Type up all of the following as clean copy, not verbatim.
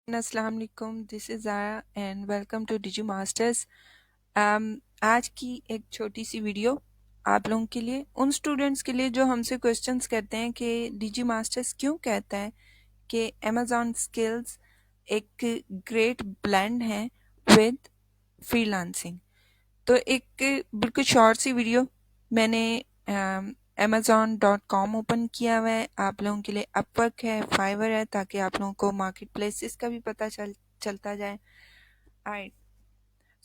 अस्सलाम वालेकुम, this is Zara and welcome to digi masters. आज की एक छोटी सी वीडियो आप लोगों के लिए, उन स्टूडेंट्स के लिए जो हमसे क्वेश्चंस करते हैं कि डिजी मास्टर्स क्यों कहता है कि अमेज़ॉन स्किल्स एक ग्रेट ब्लेंड है विद फ्रीलांसिंग। तो एक बिल्कुल शॉर्ट सी वीडियो मैंने amazon.com ओपन किया हुआ है, आप लोगों के लिए अपवर्क है, फाइवर है, ताकि आप लोगों को मार्केट प्लेसेस का भी पता चलता जाए। आई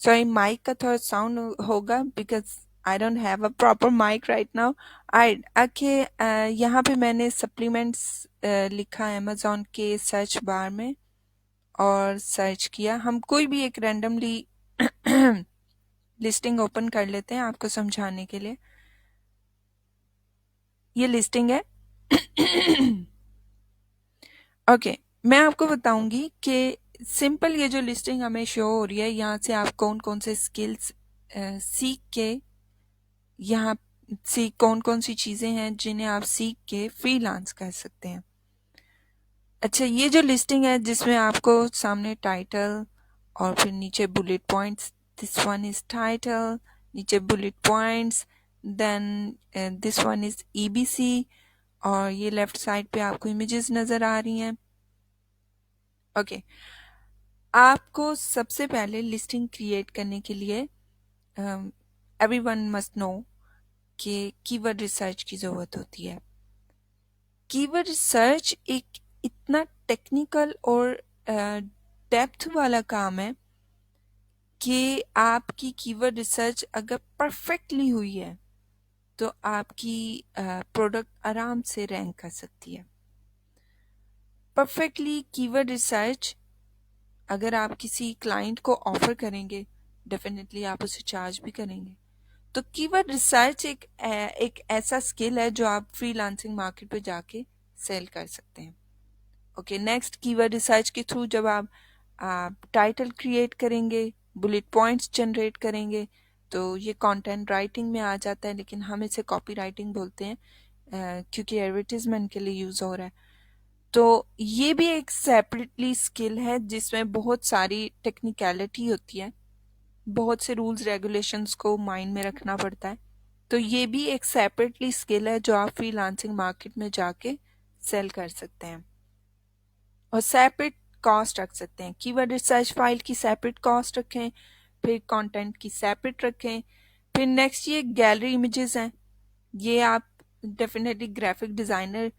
सॉरी, माइक का थोड़ा साउंड होगा because I don't have a proper mic right now. आई आके यहाँ पे मैंने सप्लीमेंट्स लिखा है अमेजोन के सर्च बार में और सर्च किया। हम कोई भी एक रैंडमली लिस्टिंग ओपन कर लेते हैं आपको समझाने के लिए। ये लिस्टिंग है। ओके, मैं आपको बताऊंगी कि सिंपल ये जो लिस्टिंग हमें शो हो रही है, यहाँ से आप कौन कौन से स्किल्स सीख के, यहाँ से कौन कौन सी चीज़ें हैं जिन्हें आप सीख के फ्रीलांस कर सकते हैं। अच्छा, ये जो लिस्टिंग है जिसमें आपको सामने टाइटल और फिर नीचे bullet points, this one is title, नीचे bullet points, then this one is EBC, और ये लेफ्ट साइड पे आपको इमेजेस नजर आ रही हैं। ओके, आपको सबसे पहले लिस्टिंग क्रिएट करने के लिए एवरीवन मस्ट नो कि कीवर्ड रिसर्च की ज़रूरत होती है। कीवर्ड रिसर्च एक इतना टेक्निकल और डेप्थ वाला काम है कि आपकी कीवर्ड रिसर्च अगर परफेक्टली हुई है तो आपकी प्रोडक्ट आराम से रैंक कर सकती है। परफेक्टली कीवर्ड रिसर्च अगर आप किसी क्लाइंट को ऑफर करेंगे, डेफिनेटली आप उसे चार्ज भी करेंगे। तो कीवर्ड रिसर्च एक ऐसा स्किल है जो आप फ्रीलांसिंग मार्केट पे जाके सेल कर सकते हैं। ओके, नेक्स्ट, कीवर्ड रिसर्च के थ्रू जब आप टाइटल क्रिएट करेंगे, बुलेट पॉइंट्स जनरेट करेंगे, तो ये कंटेंट राइटिंग में आ जाता है, लेकिन हम इसे कॉपी राइटिंग बोलते हैं क्योंकि एडवर्टीजमेंट के लिए यूज हो रहा है। तो ये भी एक सेपरेटली स्किल है जिसमें बहुत सारी टेक्निकलिटी होती है, बहुत से रूल्स रेगुलेशंस को माइंड में रखना पड़ता है। तो ये भी एक सेपरेटली स्किल है जो आप फ्रीलांसिंग मार्केट में जाके सेल कर सकते हैं और सेपरेट कॉस्ट रख सकते हैं। कीवर्ड रिसर्च फाइल की सेपरेट कॉस्ट रखें, फिर कंटेंट की सेपरेट रखें। फिर नेक्स्ट, ये गैलरी इमेजेस हैं, ये आप डेफिनेटली ग्राफिक डिज़ाइनर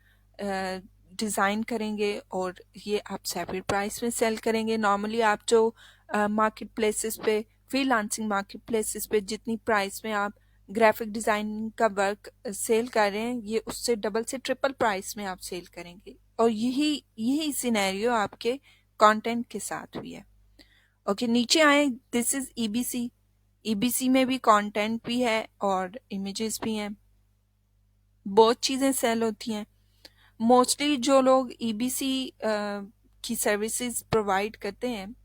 डिज़ाइन करेंगे और ये आप सेपरेट प्राइस में सेल करेंगे। नॉर्मली आप जो मार्केट प्लेसेस पे, फ्रीलांसिंग मार्केट प्लेसेस पे जितनी प्राइस में आप ग्राफिक डिज़ाइनिंग का वर्क सेल कर रहे हैं, ये उससे डबल से ट्रिपल प्राइस में आप सेल करेंगे। और यही यही सिनेरियो आपके कंटेंट के साथ हुई है। ओके, नीचे आए, दिस इज ईबीसी। ईबीसी में भी कंटेंट भी है और इमेजेस भी हैं, बहुत चीज़ें सेल होती हैं। मोस्टली जो लोग ईबीसी की सर्विसेज प्रोवाइड करते हैं,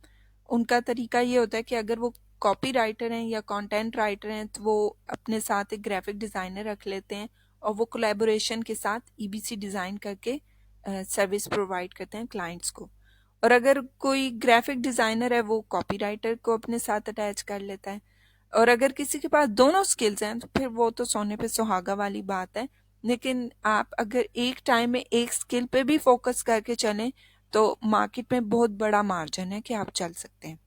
उनका तरीका ये होता है कि अगर वो कॉपी राइटर हैं या कंटेंट राइटर हैं तो वो अपने साथ एक ग्राफिक डिज़ाइनर रख लेते हैं और वो कोलैबोरेशन के साथ ईबीसी डिज़ाइन करके सर्विस प्रोवाइड करते हैं क्लाइंट्स को। और अगर कोई ग्राफिक डिज़ाइनर है वो कॉपी राइटर को अपने साथ अटैच कर लेता है। और अगर किसी के पास दोनों स्किल्स हैं तो फिर वो तो सोने पे सुहागा वाली बात है। लेकिन आप अगर एक टाइम में एक स्किल पे भी फोकस करके चलें तो मार्केट में बहुत बड़ा मार्जिन है कि आप चल सकते हैं।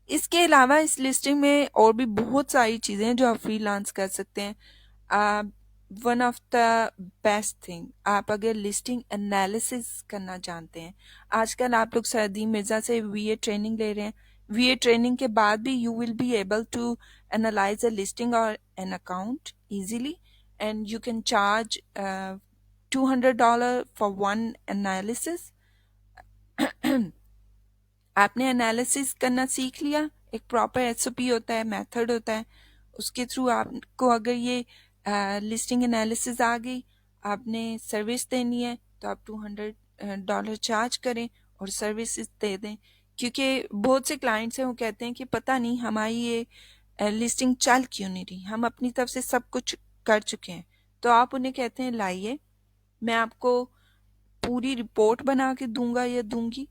इसके अलावा इस लिस्टिंग में और भी बहुत सारी चीज़ें हैं जो आप फ्रीलांस कर सकते हैं। One of the best thing, आप अगर लिस्टिंग एनालिसिस करना जानते हैं, आजकल आप लोग सरदी मिर्ज़ा से वीए ट्रेनिंग ले रहे हैं, वीए ट्रेनिंग के बाद भी you will be able to analyse a listing और an account easily and you can charge $200 for one analysis. आपने एनालिसिस करना सीख लिया, एक प्रॉपर एसओपी होता है, मेथड होता है, उसके थ्रू आपको अगर ये लिस्टिंग एनालिसिस आ गई, आपने सर्विस देनी है तो आप $200 चार्ज करें और सर्विसेज दे दें। क्योंकि बहुत से क्लाइंट्स हैं वो कहते हैं कि पता नहीं हमारी ये लिस्टिंग चल क्यों नहीं रही, हम अपनी तरफ से सब कुछ कर चुके हैं। तो आप उन्हें कहते हैं लाइए, मैं आपको पूरी रिपोर्ट बना के दूंगा या दूंगी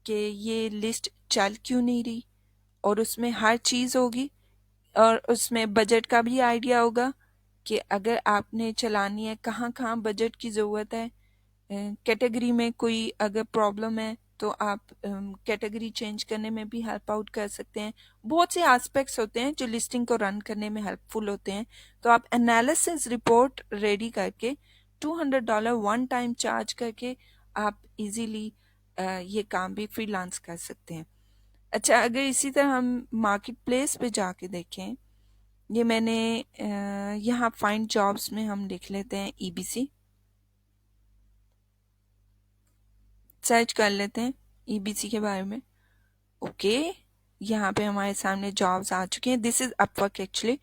कि ये लिस्ट चल क्यों नहीं रही, और उसमें हर चीज़ होगी, और उसमें बजट का भी आइडिया होगा कि अगर आपने चलानी है कहाँ कहाँ बजट की ज़रूरत है। कैटेगरी में कोई अगर प्रॉब्लम है तो आप कैटेगरी चेंज करने में भी हेल्प आउट कर सकते हैं। बहुत से एस्पेक्ट्स होते हैं जो लिस्टिंग को रन करने में हेल्पफुल होते हैं। तो आप एनालिसिस रिपोर्ट रेडी करके $200 वन टाइम चार्ज करके आप इजीली ये काम भी फ्रीलांस कर सकते हैं। अच्छा, अगर इसी तरह हम मार्केट प्लेस पे जाके देखें, ये मैंने यहाँ फाइंड जॉब्स में हम लिख लेते हैं ईबीसी, सर्च कर लेते हैं ईबीसी के बारे में। ओके, यहाँ पे हमारे सामने जॉब्स आ चुके हैं। This is Upwork actually.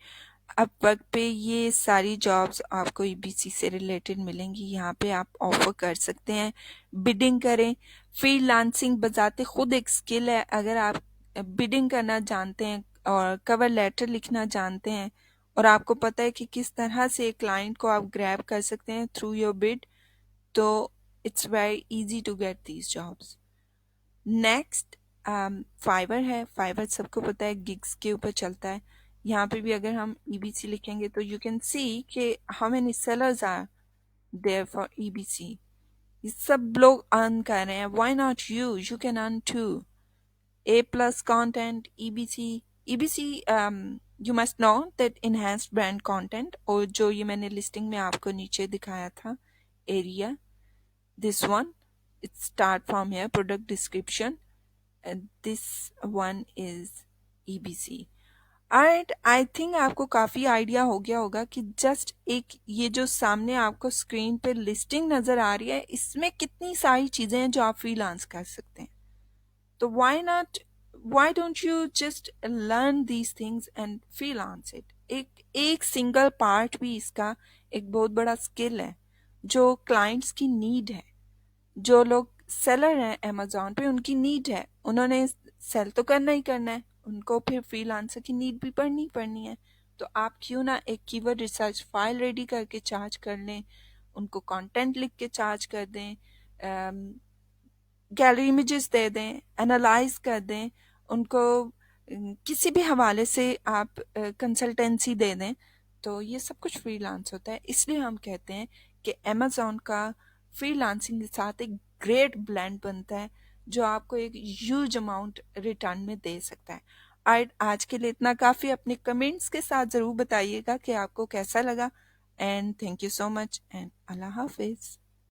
Upwork पे ये सारी जॉब्स आपको ईबीसी से रिलेटेड मिलेंगी। यहाँ पे आप ऑफर कर सकते हैं, बिडिंग करें। फ्रीलांसिंग बजाते खुद एक स्किल है। अगर आप बिडिंग करना जानते हैं और कवर लेटर लिखना जानते हैं और आपको पता है कि किस तरह से क्लाइंट को आप ग्रैब कर सकते हैं थ्रू योर बिड, तो it's very easy to get these jobs. Next Fiverr है। फाइवर सबको पता है गिग्स के ऊपर चलता है। यहाँ पे भी अगर हम ईबीसी लिखेंगे तो यू कैन सी कि how many sellers are there for EBC. ये सब लोग अर्न कर रहे हैं। Why not you, you can earn too. A plus content, EBC. EBC you must know that enhanced brand content, और जो ये मैंने लिस्टिंग में आपको नीचे दिखाया था area, this one, it start from here, product description, and this one is EBC. Alright, I think आपको काफी आइडिया हो गया होगा कि जस्ट एक ये जो सामने आपको स्क्रीन पे लिस्टिंग नजर आ रही है, इसमें कितनी सारी चीजें हैं जो आप फ्रीलांस कर सकते हैं। तो why don't you just learn these things and freelance it? एक सिंगल पार्ट भी इसका एक बहुत बड़ा स्किल है जो क्लाइंट्स की नीड है। जो लोग सेलर हैं अमेजोन पे, उनकी नीड है, उन्होंने सेल तो करना ही करना है, उनको फिर फ्रीलांसर की नीड भी पड़नी है। तो आप क्यों ना एक कीवर्ड रिसर्च फाइल रेडी करके चार्ज कर लें, उनको कंटेंट लिख के चार्ज कर दें, गैलरी इमेजेस दे दें, एनालाइज कर दें उनको, किसी भी हवाले से आप कंसल्टेंसी दे दें। तो ये सब कुछ फ्रीलांस होता है। इसलिए हम कहते हैं कि अमेजोन का फ्रीलांसिंग के साथ एक ग्रेट ब्लेंड बनता है जो आपको एक ह्यूज अमाउंट रिटर्न में दे सकता है। आज के लिए इतना काफ़ी। अपने कमेंट्स के साथ ज़रूर बताइएगा कि आपको कैसा लगा। And thank you so much and अल्लाह हाफिज़।